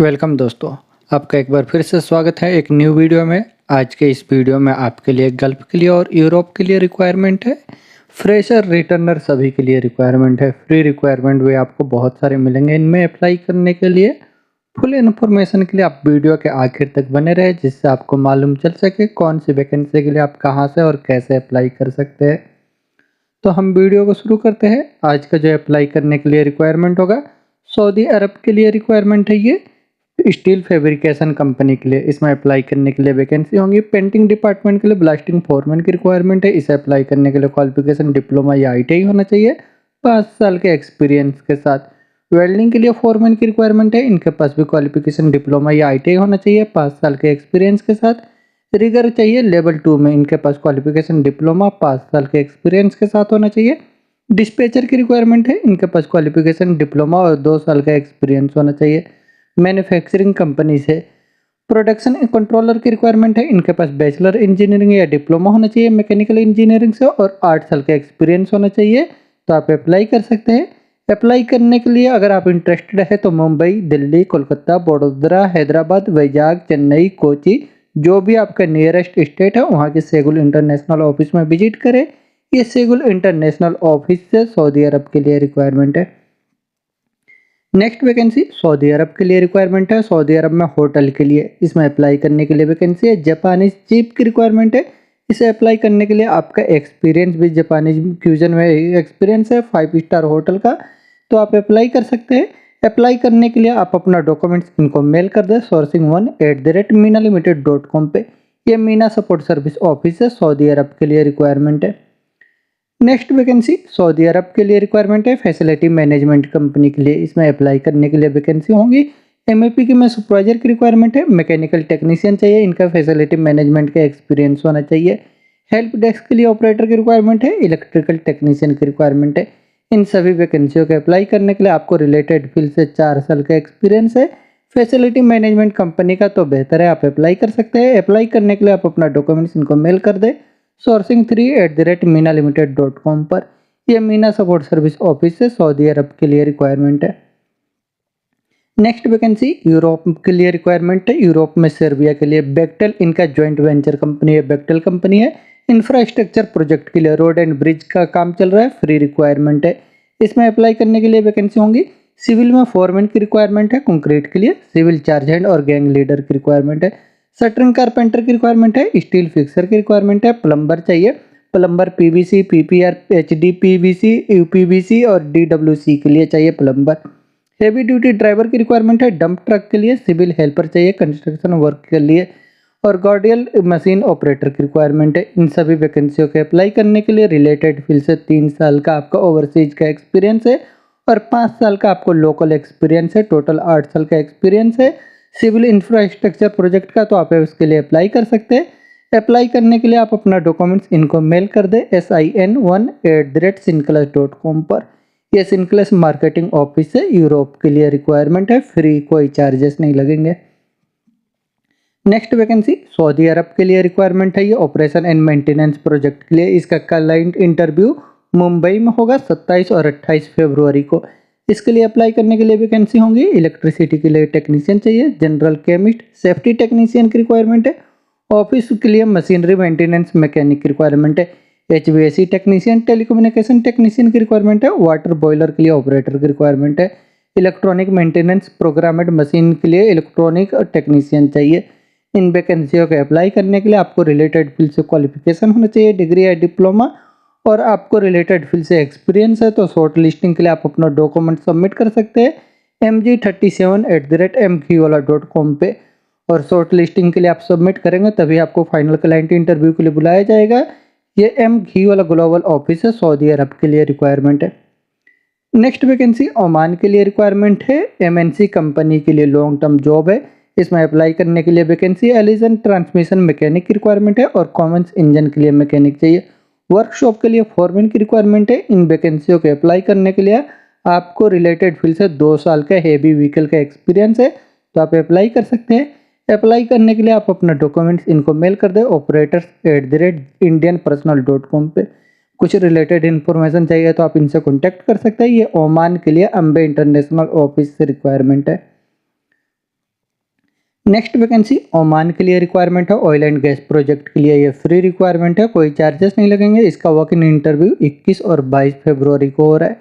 Welcome दोस्तों, आपका एक बार फिर से स्वागत है एक न्यू वीडियो में। आज के इस वीडियो में आपके लिए गल्फ के लिए और यूरोप के लिए रिक्वायरमेंट है। फ्रेशर रिटर्नर सभी के लिए रिक्वायरमेंट है। फ्री रिक्वायरमेंट भी आपको बहुत सारे मिलेंगे इनमें अप्लाई करने के लिए। फुल इन्फॉर्मेशन के लिए आप वीडियो के आखिर तक बने रहे, जिससे आपको मालूम चल सके कौन सी वैकेंसी के लिए आप कहाँ से और कैसे अप्लाई कर सकते हैं। तो हम वीडियो को शुरू करते हैं। आज का जो अप्लाई करने के लिए रिक्वायरमेंट होगा, सऊदी अरब के लिए रिक्वायरमेंट है। ये स्टील फैब्रिकेशन कंपनी के लिए इसमें अप्लाई करने के लिए वैकेंसी होंगी। पेंटिंग डिपार्टमेंट के लिए ब्लास्टिंग फोरमैन की रिक्वायरमेंट है। इसे अप्लाई करने के लिए क्वालिफिकेशन डिप्लोमा या आईटीआई होना चाहिए 5 साल के एक्सपीरियंस के साथ। वेल्डिंग के लिए फोरमैन की रिक्वायरमेंट है। इनके पास भी क्वालिफिकेशन डिप्लोमा या आईटीआई होना चाहिए 5 साल के एक्सपीरियंस के साथ। रिगर चाहिए लेवल 2 में। इनके पास क्वालिफिकेशन डिप्लोमा 5 साल के एक्सपीरियंस के साथ होना चाहिए। डिस्पैचर की रिक्वायरमेंट है। इनके पास क्वालिफिकेशन डिप्लोमा और 2 साल का एक्सपीरियंस होना चाहिए। मैन्युफैक्चरिंग कंपनी से प्रोडक्शन कंट्रोलर की रिक्वायरमेंट है। इनके पास बैचलर इंजीनियरिंग या डिप्लोमा होना चाहिए मैकेनिकल इंजीनियरिंग से और 8 साल का एक्सपीरियंस होना चाहिए। तो आप अप्लाई कर सकते हैं। अप्लाई करने के लिए अगर आप इंटरेस्टेड है तो मुंबई, दिल्ली, कोलकाता, बड़ोदरा, हैदराबाद, वैजाग, चेन्नई, कोची, जो भी आपका नियरेस्ट स्टेट है वहाँ के सेगुल इंटरनेशनल ऑफिस में विजिट करें। ये सेगुल इंटरनेशनल ऑफिस से सऊदी अरब के लिए रिक्वायरमेंट है। नेक्स्ट वैकेंसी सऊदी अरब के लिए रिक्वायरमेंट है। सऊदी अरब में होटल के लिए इसमें अप्लाई करने के लिए वैकेंसी है। जापानीज चीफ की रिक्वायरमेंट है। इसे अप्लाई करने के लिए आपका एक्सपीरियंस भी जापानीज क्यूजन में एक्सपीरियंस है 5 स्टार होटल का, तो आप अप्लाई कर सकते हैं। अप्लाई करने के लिए आप अपना डॉक्यूमेंट्स इनको मेल कर दें sourcing1@minaLimited.com पे। ये मीना सपोर्ट सर्विस ऑफिस है, सऊदी अरब के लिए रिक्वायरमेंट है। नेक्स्ट वैकेंसी सऊदी अरब के लिए रिक्वायरमेंट है फैसिलिटी मैनेजमेंट कंपनी के लिए। इसमें अप्लाई करने के लिए वैकेंसी होंगी। एमएपी की में सुपरवाइजर की रिक्वायरमेंट है। मैकेनिकल टेक्नीशियन चाहिए। इनका फैसिलिटी मैनेजमेंट का एक्सपीरियंस होना चाहिए। हेल्प डेस्क के लिए ऑपरेटर की रिक्वायरमेंट है। इलेक्ट्रिकल टेक्नीशियन की रिक्वायरमेंट है। इन सभी वैकेंसियों के अप्लाई करने के लिए आपको रिलेटेड फील्ड से 4 साल का एक्सपीरियंस है। फैसिलिटी मैनेजमेंट कंपनी का तो बेहतर है, आप अप्लाई कर सकते हैं। अप्लाई करने के लिए आप अपना डॉक्यूमेंट्स इनको मेल कर दें sourcing3@minalimited.com पर। यह मीना सपोर्ट सर्विस ऑफिस से सऊदी अरब के लिए रिक्वायरमेंट है। नेक्स्ट वैकेंसी यूरोप के लिए रिक्वायरमेंट है। यूरोप में सर्बिया के लिए बेक्टेल इनका ज्वाइंट वेंचर कंपनी है। बेक्टेल कंपनी है। इंफ्रास्ट्रक्चर प्रोजेक्ट के लिए रोड एंड ब्रिज का काम चल रहा है। फ्री रिक्वायरमेंट है। इसमें अप्लाई करने के लिए वैकेंसी होंगी। सिविल में फोरमैन की रिक्वायरमेंट है। कंक्रीट के लिए सिविल चार्ज हैंड और गैंग लीडर की रिक्वायरमेंट है। शटरिंग कारपेंटर की रिक्वायरमेंट है। स्टील फिक्सर की रिक्वायरमेंट है। प्लम्बर चाहिए। प्लम्बर पीवीसी, पीपीआर, एचडीपीवीसी, यूपीवीसी और डीडब्ल्यूसी के लिए चाहिए प्लम्बर। हेवी ड्यूटी ड्राइवर की रिक्वायरमेंट है। डंप ट्रक के लिए सिविल हेल्पर चाहिए कंस्ट्रक्शन वर्क के लिए और गार्डियल मशीन ऑपरेटर की रिक्वायरमेंट है। इन सभी वैकेंसियों के अप्लाई करने के लिए रिलेटेड फील्ड से 3 साल का आपका ओवरसीज का एक्सपीरियंस है और 5 साल का आपको लोकल एक्सपीरियंस है। टोटल 8 साल का एक्सपीरियंस है सिविल इंफ्रास्ट्रक्चर प्रोजेक्ट का, तो आप उसके लिए अप्लाई कर सकते हैं। अप्लाई करने के लिए आप अपना डॉक्यूमेंट्स इनको मेल कर दें sin1@sinclass.com पर। यह सिंक्लेस मार्केटिंग ऑफिस है। यूरोप के लिए रिक्वायरमेंट है। फ्री, कोई चार्जेस नहीं लगेंगे। नेक्स्ट वैकेंसी सऊदी अरब के लिए रिक्वायरमेंट है। ये ऑपरेशन एंड मेंटेनेंस प्रोजेक्ट के लिए। इसका क्लाइंट इंटरव्यू मुंबई में होगा 27 और 28 फरवरी को। इसके लिए अप्लाई करने के लिए वैकेंसी होंगी। इलेक्ट्रिसिटी के लिए टेक्नीशियन चाहिए। जनरल केमिस्ट, सेफ्टी टेक्नीशियन की रिक्वायरमेंट है। ऑफिस के लिए मशीनरी मेंटेनेंस मैकेनिक की रिक्वायरमेंट है। एचवीएसी टेक्नीशियन, टेलीकम्युनिकेशन टेक्नीशियन की रिक्वायरमेंट है। वाटर बॉयलर के लिए ऑपरेटर की रिक्वायरमेंट है। इलेक्ट्रॉनिक मेंटेनेंस प्रोग्रामेड मशीन के लिए इलेक्ट्रॉनिक टेक्नीशियन चाहिए। इन वैकेंसियों के अप्लाई करने के लिए आपको रिलेटेड फील्ड से क्वालिफिकेशन होना चाहिए, डिग्री या डिप्लोमा, और आपको रिलेटेड फील्ड से एक्सपीरियंस है। तो शॉर्ट लिस्टिंग के लिए आप अपना डॉक्यूमेंट सबमिट कर सकते हैं mg37@mqola.com पे। और शॉर्ट लिस्टिंग के लिए आप सबमिट करेंगे तभी आपको फाइनल क्लाइंट इंटरव्यू के लिए बुलाया जाएगा। ये mqola ग्लोबल ऑफिस है, सऊदी अरब के लिए रिक्वायरमेंट है। नेक्स्ट वैकेंसी ओमान के लिए रिक्वायरमेंट है। एमएनसी कंपनी के लिए लॉन्ग टर्म जॉब है। इसमें अप्लाई करने के लिए वैकेंसी एलिजन ट्रांसमिशन मैकेनिक की रिक्वायरमेंट है और कॉमन्स इंजन के लिए मैकेनिक चाहिए। वर्कशॉप के लिए फोरमैन की रिक्वायरमेंट है। इन वैकेंसियों के अप्लाई करने के लिए आपको रिलेटेड फील्ड से 2 साल का हेवी व्हीकल का एक्सपीरियंस है, तो आप अप्लाई कर सकते हैं। अप्लाई करने के लिए आप अपना डॉक्यूमेंट्स इनको मेल कर दें operators@indianpersonal.com पे। कुछ रिलेटेड इन्फॉर्मेशन चाहिए तो आप इनसे कॉन्टैक्ट कर सकते हैं। ये ओमान के लिए अम्बे इंटरनेशनल ऑफिस से रिक्वायरमेंट है। नेक्स्ट वैकेंसी ओमान के लिए रिक्वायरमेंट है। ऑयल एंड गैस प्रोजेक्ट के लिए ये फ्री रिक्वायरमेंट है, कोई चार्जेस नहीं लगेंगे। इसका वॉक इन इंटरव्यू 21 और 22 फरवरी को हो रहा है।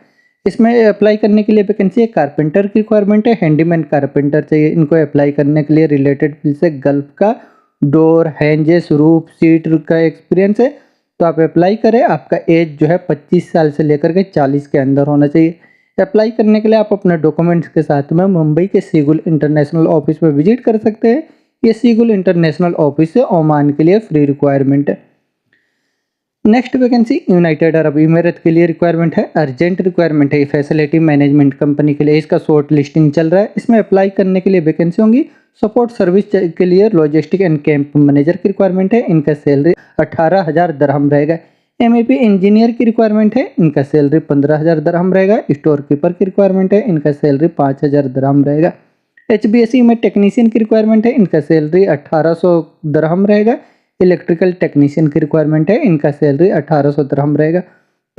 इसमें अप्लाई करने के लिए वैकेंसी है, कारपेंटर की रिक्वायरमेंट है, हैंडीमैन कारपेंटर चाहिए। इनको अप्लाई करने के लिए रिलेटेड फील्ड से गल्फ का डोर, हैंजेस, रूफ, सीट का एक्सपीरियंस है तो आप अप्लाई करें। आपका एज जो है 25 साल से लेकर के 40 के अंदर होना चाहिए। अप्लाई करने के लिए आप अपने डॉक्यूमेंट्स के साथ में मुंबई के सीगुल इंटरनेशनल ऑफिस में विजिट कर सकते हैं। ये सीगुल इंटरनेशनल ऑफिस है, ओमान के लिए फ्री रिक्वायरमेंट है। नेक्स्ट वैकेंसी यूनाइटेड अरब इमिरेट के लिए रिक्वायरमेंट है, अर्जेंट रिक्वायरमेंट है। फैसिलिटी मैनेजमेंट कंपनी के लिए इसका शॉर्ट लिस्टिंग चल रहा है। इसमें अप्लाई करने के लिए वैकेंसी होंगी। सपोर्ट सर्विस के लिए लॉजिस्टिक एंड कैंप मैनेजर की रिक्वायरमेंट है। इनका सैलरी 18,000 दरहम रहेगा। एमईपी इंजीनियर की रिक्वायरमेंट है, इनका सैलरी 15,000 दरहम रहेगा। स्टोर कीपर की रिक्वायरमेंट है, इनका सैलरी 5,000 दरहम रहेगा। एचबीएससी में टेक्नीशियन की रिक्वायरमेंट है, इनका सैलरी 1800 दरहम रहेगा। इलेक्ट्रिकल टेक्नीशियन की रिक्वायरमेंट है, इनका सैलरी 1800 दरहम रहेगा।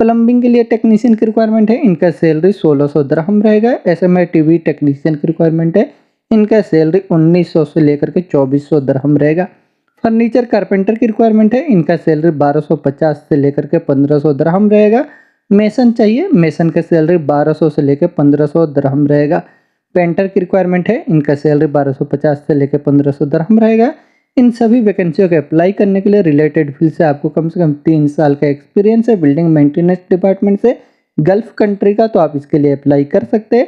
प्लम्बिंग के लिए टेक्नीशियन की रिक्वायरमेंट है, इनका सैलरी 1600 दरहम रहेगा। एसएमआई टीवी टेक्नीशियन की रिक्वायरमेंट है, इनका सैलरी 1900 से लेकर के 2400 दरहम रहेगा। फर्नीचर कारपेंटर की रिक्वायरमेंट है, इनका सैलरी 1250 से लेकर के 1500 दरहम रहेगा। मेसन चाहिए, मेसन का सैलरी 1200 से लेकर 1500 दरहम रहेगा। पेंटर की रिक्वायरमेंट है, इनका सैलरी 1250 से लेकर 1500 दरहम रहेगा। इन सभी वैकेंसियों के अप्लाई करने के लिए रिलेटेड फील्ड से आपको कम से कम 3 साल का एक्सपीरियंस है बिल्डिंग मेंटेनेंस डिपार्टमेंट से गल्फ कंट्री का, तो आप इसके लिए अप्लाई कर सकते हैं।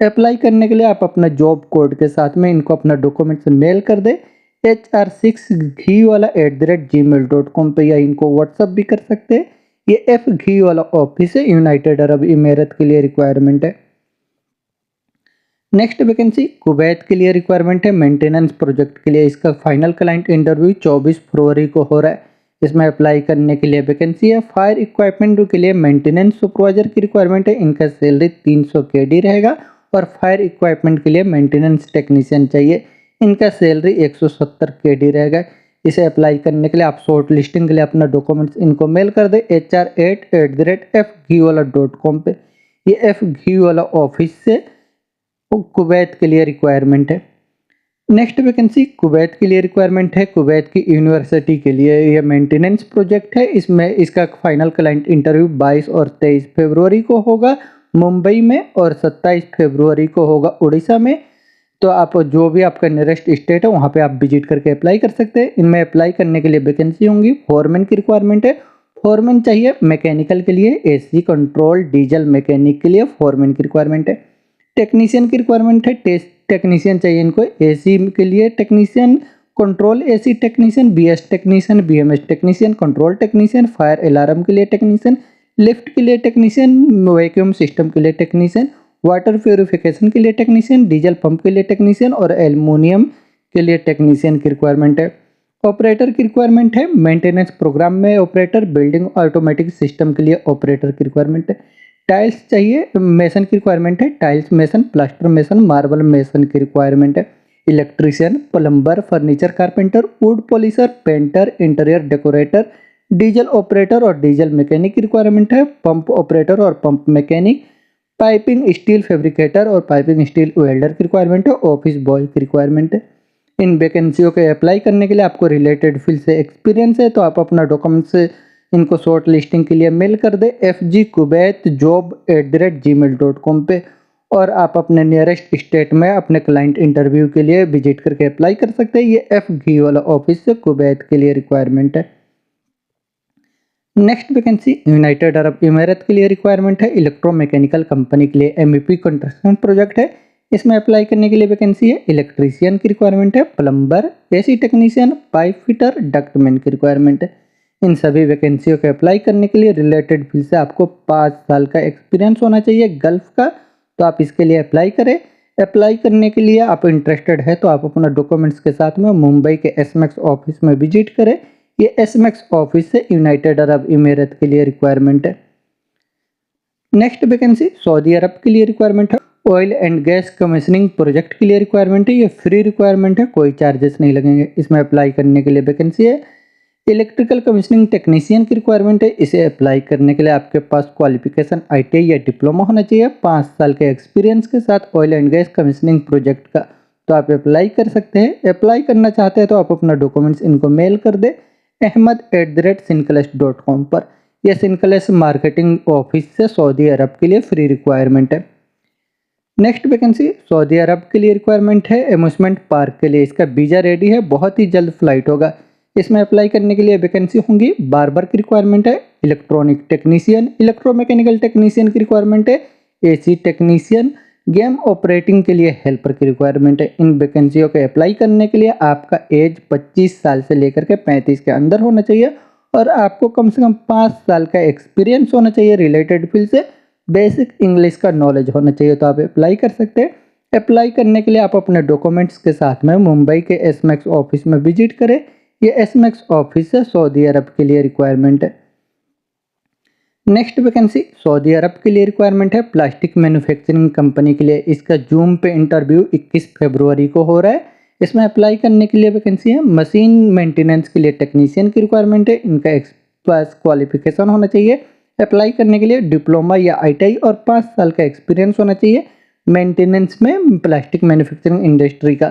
अप्लाई करने के लिए आप अपना जॉब कोड के साथ में इनको अपना डॉक्यूमेंट्स मेल कर दे hr6ghiwala@gmail.com पे, या इनको व्हाट्सअप भी कर सकते हैं। ये एफ घी वाला ऑफिस है, यूनाइटेड अरब इमिरेट के लिए रिक्वायरमेंट है। नेक्स्ट वैकेंसी कुवैत के लिए रिक्वायरमेंट है, मेंटेनेंस प्रोजेक्ट के लिए। इसका फाइनल क्लाइंट इंटरव्यू 24 फरवरी को हो रहा है। इसमें अप्लाई करने के लिए वैकेंसी है। फायर इक्विपमेंट के लिए मेंटेनेंस सुपरवाइजर की रिक्वायरमेंट है, इनका सैलरी 300 KD रहेगा। और फायर इक्विपमेंट के लिए मेंटेनेंस टेक्नीशियन चाहिए, इनका सैलरी 170 KD रहेगा। इसे अप्लाई करने के लिए आप शॉर्ट लिस्टिंग के लिए अपना डॉक्यूमेंट्स इनको मेल कर दे hr8@fghiwala.com पे। ये एफ घी वाला ऑफिस से कुवैत के लिए रिक्वायरमेंट है। नेक्स्ट वैकेंसी कुवैत के लिए रिक्वायरमेंट है, कुवैत की यूनिवर्सिटी के लिए। यह मेंटेनेंस प्रोजेक्ट है। इसमें इसका फाइनल क्लाइंट इंटरव्यू 22 और 23 फरवरी को होगा मुंबई में, और 27 फरवरी को होगा उड़ीसा में। तो आप जो भी आपका नियरेस्ट स्टेट है वहाँ पे आप विजिट करके अप्लाई कर सकते हैं। इनमें अप्लाई करने के लिए वैकेंसी होंगी। फॉरमैन की रिक्वायरमेंट है, फॉरमैन चाहिए। मैकेनिकल के लिए एसी कंट्रोल डीजल मैकेनिक के लिए फॉरमैन की रिक्वायरमेंट है। टेक्नीशियन की रिक्वायरमेंट है, टेस्ट टेक्नीशियन चाहिए इनको। एसी के लिए technician, control AC technician, BS technician, BMS technician, control technician, fire alarm के लिए टेक्नीशियन, लिफ्ट के लिए टेक्नीशियन, वैक्यूम सिस्टम के लिए टेक्नीशियन, वाटर प्योरिफिकेशन के लिए टेक्नीशियन, डीजल पंप के लिए टेक्नीशियन और एल्युमिनियम के लिए टेक्नीशियन की रिक्वायरमेंट है। ऑपरेटर की रिक्वायरमेंट है, मेंटेनेंस प्रोग्राम में ऑपरेटर, बिल्डिंग ऑटोमेटिक सिस्टम के लिए ऑपरेटर की रिक्वायरमेंट है। टाइल्स चाहिए, मेसन की रिक्वायरमेंट है। Tiles mason, plaster mason, marble mason की रिक्वायरमेंट है। Electrician, plumber, furniture carpenter, would polisher, painter, interior decorator, diesel operator और डीजल मैकेनिक की रिक्वायरमेंट है। पंप ऑपरेटर और pump mechanic, piping steel fabricator और पाइपिंग स्टील वेल्डर की requirement है। Office boy की रिक्वायरमेंट है। इन वैकेंसियों के अप्लाई करने के लिए आपको रिलेटेड फील्ड से एक्सपीरियंस है, तो आप अपना डॉक्यूमेंट्स इनको शॉर्ट लिस्टिंग के लिए मेल कर दे fgkuwait@gmail.com पे, और आप अपने नियरेस्ट स्टेट में अपने क्लाइंट इंटरव्यू के लिए विजिट करके अप्लाई कर सकते हैं। ये एफ घी वाला ऑफिस से कुवैत के लिए रिक्वायरमेंट है। नेक्स्ट वैकेंसी यूनाइटेड अरब इमिरेट के लिए रिक्वायरमेंट है, इलेक्ट्रोमैकेनिकल कंपनी के लिए एमईपी कंस्ट्रक्शन प्रोजेक्ट है। इसमें अप्लाई करने के लिए वैकेंसी है। इलेक्ट्रीशियन की रिक्वायरमेंट है, plumber, AC technician, pipe fitter, ductman की रिक्वायरमेंट है। इन सभी वैकेंसियों के अप्लाई करने के लिए रिलेटेड फील्ड से आपको 5 साल का एक्सपीरियंस होना चाहिए गल्फ का, तो आप इसके लिए अप्लाई करें। अप्लाई करने के लिए आप इंटरेस्टेड है तो आप अपना डॉक्यूमेंट्स के साथ में मुंबई के एसएमएक्स ऑफिस में विजिट करें। ये एसएमएक्स ऑफिस से यूनाइटेड अरब इमिरेट के लिए रिक्वायरमेंट है। नेक्स्ट वैकेंसी सऊदी अरब के लिए रिक्वायरमेंट है, oil and gas commissioning project के लिए रिक्वायरमेंट है। ये फ्री रिक्वायरमेंट है, कोई चार्जेस नहीं लगेंगे। इसमें अप्लाई करने के लिए वैकेंसी है। इलेक्ट्रिकल कमीशनिंग टेक्नीशियन की रिक्वायरमेंट है। इसे अप्लाई करने के लिए आपके पास क्वालिफिकेशन आईटीआई या डिप्लोमा होना चाहिए, 5 साल के एक्सपीरियंस के साथ oil and gas commissioning project का। तो आप अप्लाई कर सकते हैं। अप्लाई करना चाहते हैं तो आप अपना डॉक्यूमेंट्स इनको मेल कर दें ahmed@synclus.com पर। यह सिंक्लेस मार्केटिंग ऑफिस से सऊदी अरब के लिए फ्री रिक्वायरमेंट है। नेक्स्ट वैकेंसी सऊदी अरब के लिए रिक्वायरमेंट है एम्यूजमेंट पार्क के लिए। इसका वीज़ा रेडी है, बहुत ही जल्द फ्लाइट होगा। इसमें अप्लाई करने के लिए वैकेंसी होंगी। बार्बर की रिक्वायरमेंट है, इलेक्ट्रॉनिक टेक्नीशियन, इलेक्ट्रोमैकेनिकल टेक्नीशियन की रिक्वायरमेंट है, एसी टेक्नीशियन, गेम ऑपरेटिंग के लिए हेल्पर की रिक्वायरमेंट है। इन वैकेंसियों के अप्लाई करने के लिए आपका एज 25 साल से लेकर के 35 के अंदर होना चाहिए और आपको कम से कम 5 साल का एक्सपीरियंस होना चाहिए रिलेटेड फील्ड से। बेसिक इंग्लिश का नॉलेज होना चाहिए तो आप अप्लाई कर सकते हैं। अप्लाई करने के लिए आप अपने डॉक्यूमेंट्स के साथ में मुंबई के एसमैक्स ऑफिस में विजिट करें। ये एसमैक्स ऑफिस है, सऊदी अरब के लिए रिक्वायरमेंट है। नेक्स्ट वैकेंसी सऊदी अरब के लिए रिक्वायरमेंट है प्लास्टिक मैन्युफैक्चरिंग कंपनी के लिए। इसका जूम पे इंटरव्यू 21 फरवरी को हो रहा है। इसमें अप्लाई करने के लिए वैकेंसी है मशीन मेंटेनेंस के लिए टेक्नीशियन की रिक्वायरमेंट है। इनका एक्सपीरियंस क्वालिफिकेशन होना चाहिए। अप्लाई करने के लिए डिप्लोमा या आईटीआई और 5 साल का एक्सपीरियंस होना चाहिए मेंटेनेंस में प्लास्टिक मैन्युफैक्चरिंग इंडस्ट्री का,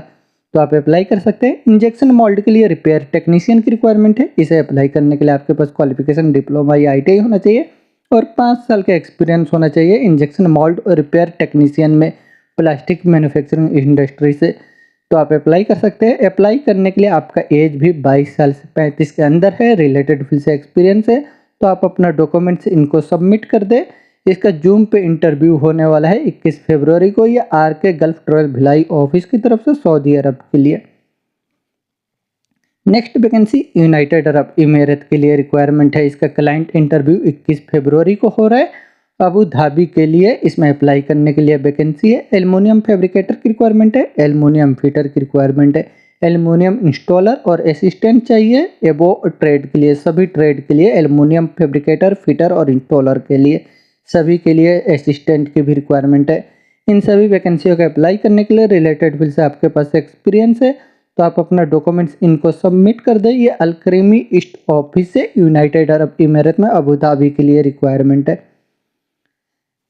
तो आप अप्लाई कर सकते हैं। इंजेक्शन मोल्ड के लिए रिपेयर टेक्नीशियन की रिक्वायरमेंट है। इसे अप्लाई करने के लिए आपके पास क्वालिफिकेशन डिप्लोमा या आईटीआई होना चाहिए और 5 साल का एक्सपीरियंस होना चाहिए इंजेक्शन मोल्ड और रिपेयर टेक्नीशियन में प्लास्टिक मैन्युफैक्चरिंग इंडस्ट्री से, तो आप अप्लाई कर सकते हैं। अप्लाई करने के लिए आपका एज भी 22 साल से 35 के अंदर है, रिलेटेड फील्ड से एक्सपीरियंस है, तो आप अपना डॉक्यूमेंट्स इनको सबमिट कर दें। इसका जूम पे इंटरव्यू होने वाला है 21 फरवरी को। ये RK Gulf travel Bhilai office की तरफ से सऊदी अरब के लिए। Next vacancy United Arab Emirates के लिए रिक्वायरमेंट है। इसका क्लाइंट इंटरव्यू 21 फरवरी को हो रहा है अबू धाबी के लिए। इसमें अप्लाई करने के लिए वैकेंसी है एल्युमिनियम फैब्रिकेटर की रिक्वायरमेंट है, एल्युमिनियम फिटर की रिक्वायरमेंट है, एल्युमिनियम इंस्टॉलर और असिस्टेंट चाहिए। एबो ट्रेड के लिए, सभी ट्रेड के लिए एल्युमिनियम फैब्रिकेटर, फिटर और इंस्टॉलर के लिए सभी के लिए असिस्टेंट की भी रिक्वायरमेंट है। इन सभी वैकेंसियों का अप्लाई करने के लिए रिलेटेड फील्ड से आपके पास एक्सपीरियंस है तो आप अपना डॉक्यूमेंट्स इनको सबमिट कर दें। ये अलक्रीमी ईस्ट ऑफिस से यूनाइटेड अरब इमीरत में अबू धाबी के लिए रिक्वायरमेंट है।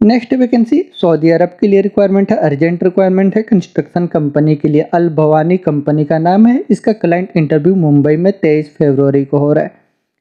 नेक्स्ट वैकेंसी सऊदी अरब के लिए रिक्वायरमेंट है, अर्जेंट रिक्वायरमेंट है कंस्ट्रक्शन कंपनी के लिए। अल भवानी कंपनी का नाम है। इसका क्लाइंट इंटरव्यू मुंबई में 23 फरवरी को हो रहा है।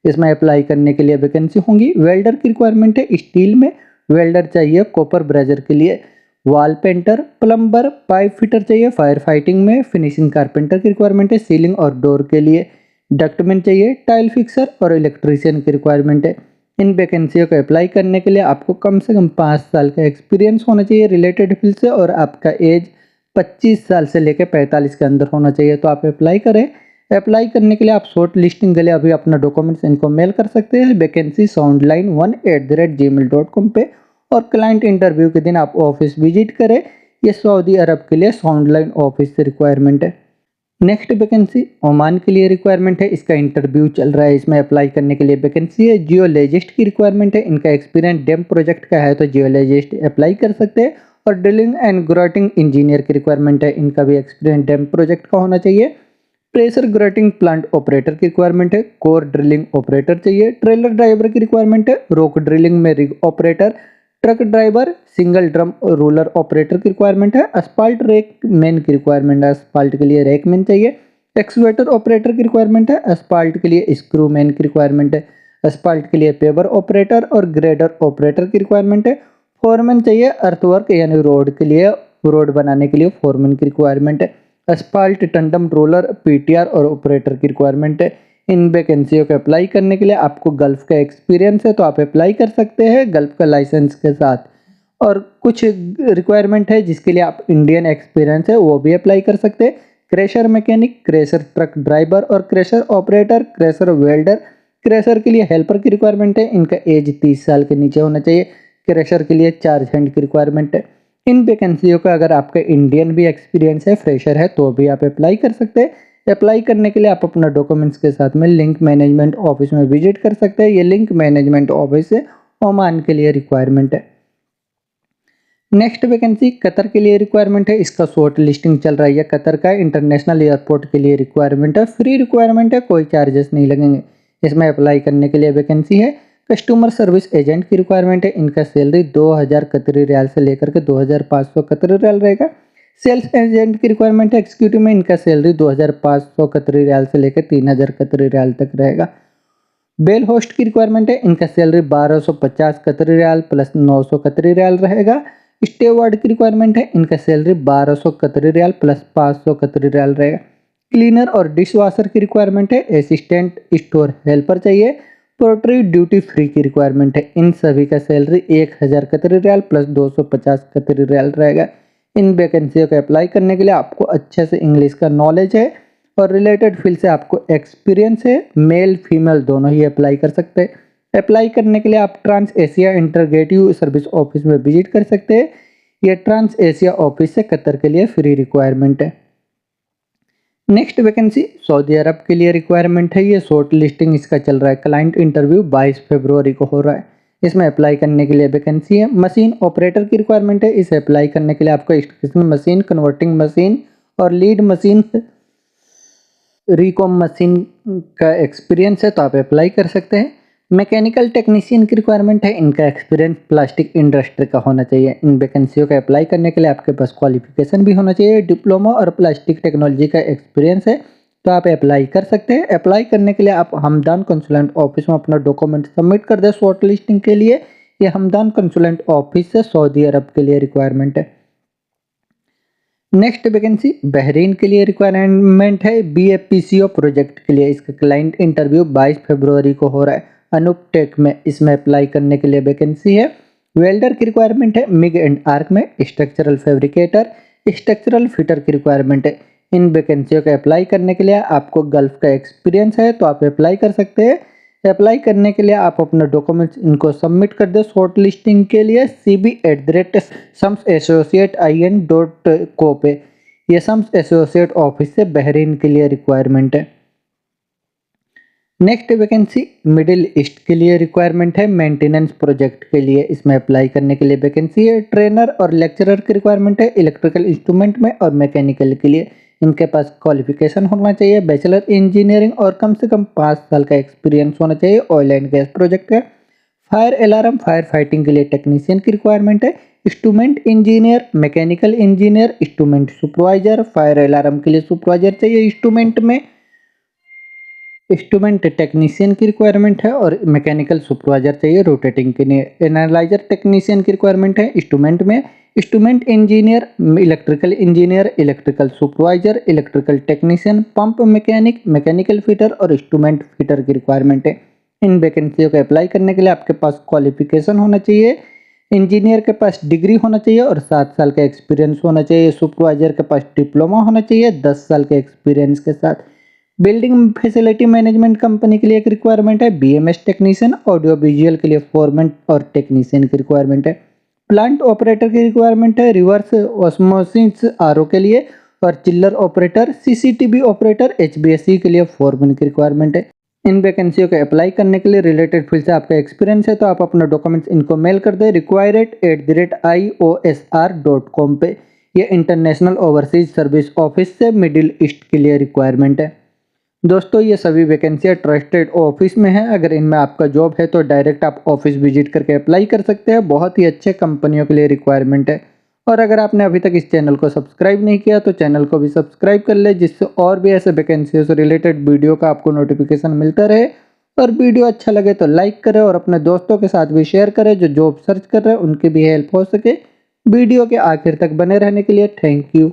इसमें अप्लाई करने के लिए वैकेंसी होंगी। वेल्डर की रिक्वायरमेंट है, स्टील में वेल्डर चाहिए, कॉपर ब्रेजर के लिए, wall painter, plumber, pipe fitter चाहिए, फायर फाइटिंग में, फिनिशिंग कारपेंटर की रिक्वायरमेंट है, सीलिंग और डोर के लिए, डक्टमैन चाहिए, टाइल फिक्सर और इलेक्ट्रीशियन की रिक्वायरमेंट है। इन वैकेंसियों को अप्लाई करने के लिए आपको कम से कम 5 साल का एक्सपीरियंस होना चाहिए रिलेटेड फील्ड से और आपका एज 25 साल से लेकर 45 के अंदर होना चाहिए, तो आप अप्लाई करें। अप्लाई करने के लिए आप शॉर्ट लिस्टिंग के लिए अभी अपना डॉक्यूमेंट्स इनको मेल कर सकते हैं वैकेंसी soundline1@gmail.com पे और क्लाइंट इंटरव्यू के दिन आप ऑफिस विजिट करें। ये सऊदी अरब के लिए साउंडलाइन ऑफिस से रिक्वायरमेंट है। नेक्स्ट वैकेंसी ओमान के लिए रिक्वायरमेंट है। इसका इंटरव्यू चल रहा है। इसमें अप्लाई करने के लिए वैकेंसी है जियोलॉजिस्ट की रिक्वायरमेंट है। इनका एक्सपीरियंस डैम प्रोजेक्ट का है तो जियोलॉजिस्ट अप्लाई कर सकते हैं और ड्रिलिंग एंड ग्राउटिंग इंजीनियर की रिक्वायरमेंट है। इनका भी एक्सपीरियंस डैम प्रोजेक्ट का होना चाहिए। प्रेशर ग्राउटिंग प्लांट ऑपरेटर की रिक्वायरमेंट है, कोर ड्रिलिंग ऑपरेटर चाहिए, ट्रेलर ड्राइवर की रिक्वायरमेंट है, रॉक ड्रिलिंग में rig operator, truck driver, single drum roller operator की रिक्वायरमेंट है, अस्फाल्ट रैक मैन की रिक्वायरमेंट है, अस्फाल्ट के लिए रैक मैन चाहिए, एक्सवेटर ऑपरेटर की रिक्वायरमेंट है, अस्फाल्ट के लिए स्क्रू मैन की रिक्वायरमेंट है, अस्फाल्ट के लिए पेवर ऑपरेटर और ग्रेडर ऑपरेटर की रिक्वायरमेंट है, फोरमैन चाहिए, अर्थवर्क यानी रोड के लिए, रोड बनाने के लिए फोरमैन की रिक्वायरमेंट है, अस्फाल्ट टंडम रोलर, पीटीआर और ऑपरेटर की रिक्वायरमेंट है। इन वैकेंसियों को अप्लाई करने के लिए आपको गल्फ का एक्सपीरियंस है तो आप अप्लाई कर सकते हैं गल्फ का लाइसेंस के साथ, और कुछ रिक्वायरमेंट है जिसके लिए आप इंडियन एक्सपीरियंस है वो भी अप्लाई कर सकते हैं। Crusher mechanic, crusher truck driver और crusher operator, crusher welder, crusher के लिए हेल्पर की रिक्वायरमेंट है। इनका एज 30 साल के नीचे होना चाहिए। क्रेशर के लिए चार्ज हैंड की रिक्वायरमेंट है। इन वैकेंसियों का अगर आपका इंडियन भी एक्सपीरियंस है, फ्रेशर है, तो भी आप अप्लाई कर सकते हैं। अप्लाई करने के लिए आप अपना डॉक्यूमेंट्स के साथ में लिंक मैनेजमेंट ऑफिस में विजिट कर सकते हैं। ये लिंक मैनेजमेंट ऑफिस है, ओमान के लिए रिक्वायरमेंट है। नेक्स्ट वैकेंसी कतर के लिए रिक्वायरमेंट है। इसका शॉर्ट लिस्टिंग चल रहा है। कतर का इंटरनेशनल एयरपोर्ट के लिए रिक्वायरमेंट है। फ्री रिक्वायरमेंट है, कोई चार्जेस नहीं लगेंगे। इसमें अप्लाई करने के लिए वैकेंसी है कस्टमर सर्विस एजेंट की रिक्वायरमेंट है। इनका सैलरी 2000 कतरी रियाल से लेकर के 2500 कतरी रियाल रहेगा। सेल्स एजेंट की रिक्वायरमेंट है एग्जीक्यूटिव में, इनका सैलरी 2500 कतरी रियाल से लेकर 3000 कतरी रियाल तक रहेगा। बेल होस्ट की रिक्वायरमेंट है, इनका सैलरी 1250 कतरी रियाल प्लस 900 कतरी रियाल रहेगा। स्टेवार्ड की रिक्वायरमेंट है, इनका सैलरी 1200 कतरी रियाल प्लस 500 कतरी रियाल रहेगा। क्लीनर और डिश वॉशर की रिक्वायरमेंट है, असिस्टेंट स्टोर हेल्पर चाहिए। पोल्ट्री ड्यूटी फ्री की रिक्वायरमेंट है, इन सभी का सैलरी 1000 कतरी रियाल प्लस 250 कतरी रियाल रहेगा। इन वैकेंसियों को अप्लाई करने के लिए आपको अच्छे से इंग्लिश का नॉलेज है और रिलेटेड फील्ड से आपको एक्सपीरियंस है। मेल फीमेल दोनों ही अप्लाई कर सकते हैं। अप्लाई करने के लिए आप Trans Asia integrative service office में विजिट कर सकते हैं। यह ट्रांस एशिया ऑफिस से कतर के लिए फ्री रिक्वायरमेंट है। नेक्स्ट वैकेंसी सऊदी अरब के लिए रिक्वायरमेंट है। ये शॉर्ट लिस्टिंग इसका चल रहा है। क्लाइंट इंटरव्यू 22 फरवरी को हो रहा है। इसमें अप्लाई करने के लिए वैकेंसी है। मशीन ऑपरेटर की रिक्वायरमेंट है। इसे अप्लाई करने के लिए आपको एक्सट्रूशन मशीन, कन्वर्टिंग मशीन और लीड मशीन, रिकॉम मशीन का एक्सपीरियंस है तो आप अप्लाई कर सकते हैं। मैकेनिकल टेक्नीशियन की रिक्वायरमेंट है, इनका एक्सपीरियंस प्लास्टिक इंडस्ट्री का होना चाहिए। इन वैकेंसियों का अप्लाई करने के लिए आपके पास क्वालिफिकेशन भी होना चाहिए। डिप्लोमा और प्लास्टिक टेक्नोलॉजी का एक्सपीरियंस है तो आप अप्लाई कर सकते हैं। अप्लाई करने के लिए आप हमदान कंसुलेंट ऑफिस में अपना डॉक्यूमेंट सबमिट कर दें शॉर्ट लिस्टिंग के लिए। ये हमदान कंसुलेंट ऑफिस से सऊदी अरब के लिए रिक्वायरमेंट है। नेक्स्ट वैकेंसी बहरीन के लिए रिक्वायरमेंट है, BAPCO प्रोजेक्ट के लिए। इसका क्लाइंट इंटरव्यू 22 फरवरी को हो रहा है अनूप टेक में। इसमें अप्लाई करने के लिए वैकेंसी है। वेल्डर की रिक्वायरमेंट है, मिग एंड आर्क में। स्ट्रक्चरल फैब्रिकेटर, स्ट्रक्चरल फिटर की रिक्वायरमेंट है। इन वैकेंसियों का अप्लाई करने के लिए आपको गल्फ का एक्सपीरियंस है तो आप अप्लाई कर सकते हैं। अप्लाई करने के लिए आप अपना डॉक्यूमेंट्स इनको सबमिट कर दे शॉर्ट लिस्टिंग के लिए cb@samsassociatein.co पे। ये सम्स एसोसिएट ऑफिस से बहरीन के लिए रिक्वायरमेंट है। नेक्स्ट वैकेंसी मिडिल ईस्ट के लिए रिक्वायरमेंट है, मेंटेनेंस प्रोजेक्ट के लिए। इसमें अप्लाई करने के लिए वैकेंसी है। ट्रेनर और लेक्चरर की रिक्वायरमेंट है, इलेक्ट्रिकल इंस्ट्रूमेंट में और मैकेनिकल के लिए। इनके पास क्वालिफिकेशन होना चाहिए बैचलर इंजीनियरिंग और कम से कम 5 साल का एक्सपीरियंस होना चाहिए ऑयल एंड गैस प्रोजेक्ट का। फायर अलार्म फायर फाइटिंग के लिए टेक्नीशियन की रिक्वायरमेंट है। Instrument engineer, mechanical engineer, instrument supervisor. Fire alarm के लिए सुपरवाइजर चाहिए इंस्ट्रूमेंट में। इंस्ट्रूमेंट टेक्नीशियन की रिक्वायरमेंट है और मैकेनिकल सुपरवाइजर चाहिए रोटेटिंग के लिए। एनालाइजर टेक्नीशियन की रिक्वायरमेंट है इंस्ट्रूमेंट में। Instrument engineer, electrical engineer, electrical supervisor, electrical technician, pump mechanic, mechanical fitter और इंस्ट्रूमेंट फिटर की रिक्वायरमेंट है। इन वैकेंसियों को अप्लाई करने के लिए आपके पास क्वालिफिकेशन होना चाहिए। इंजीनियर के पास डिग्री होना चाहिए और 7 साल का एक्सपीरियंस होना चाहिए। सुपरवाइजर के पास डिप्लोमा होना चाहिए 10 साल के एक्सपीरियंस के साथ। बिल्डिंग फैसिलिटी मैनेजमेंट कंपनी के लिए एक रिक्वायरमेंट है, BMS टेक्नीशियन। ऑडियो विजुअल के लिए फोरमैन और टेक्नीशियन की रिक्वायरमेंट है। प्लांट ऑपरेटर की रिक्वायरमेंट है, रिवर्स ऑस्मोसिस RO के लिए और चिल्लर ऑपरेटर, CCTV ऑपरेटर, HVAC के लिए फोरमैन की रिक्वायरमेंट है। इन वैकेंसियों को अप्लाई करने के लिए रिलेटेड फील्ड से आपका एक्सपीरियंस है तो आप अपना डॉक्यूमेंट्स इनको मेल कर दें required@iosr.com पे। ये इंटरनेशनल ओवरसीज सर्विस ऑफिस से मिडिल ईस्ट के लिए रिक्वायरमेंट है। दोस्तों ये सभी वैकेंसियाँ ट्रस्टेड ऑफिस में है। अगर इनमें आपका जॉब है तो डायरेक्ट आप ऑफिस विजिट करके अप्लाई कर सकते हैं। बहुत ही अच्छे कंपनियों के लिए रिक्वायरमेंट है। और अगर आपने अभी तक इस चैनल को सब्सक्राइब नहीं किया तो चैनल को भी सब्सक्राइब कर ले, जिससे और भी ऐसे वैकेंसियों से रिलेटेड वीडियो का आपको नोटिफिकेशन मिलता रहे। और वीडियो अच्छा लगे तो लाइक करें और अपने दोस्तों के साथ भी शेयर करें जो जॉब सर्च कर रहे हैं, उनकी भी हेल्प हो सके। वीडियो के आखिर तक बने रहने के लिए थैंक यू।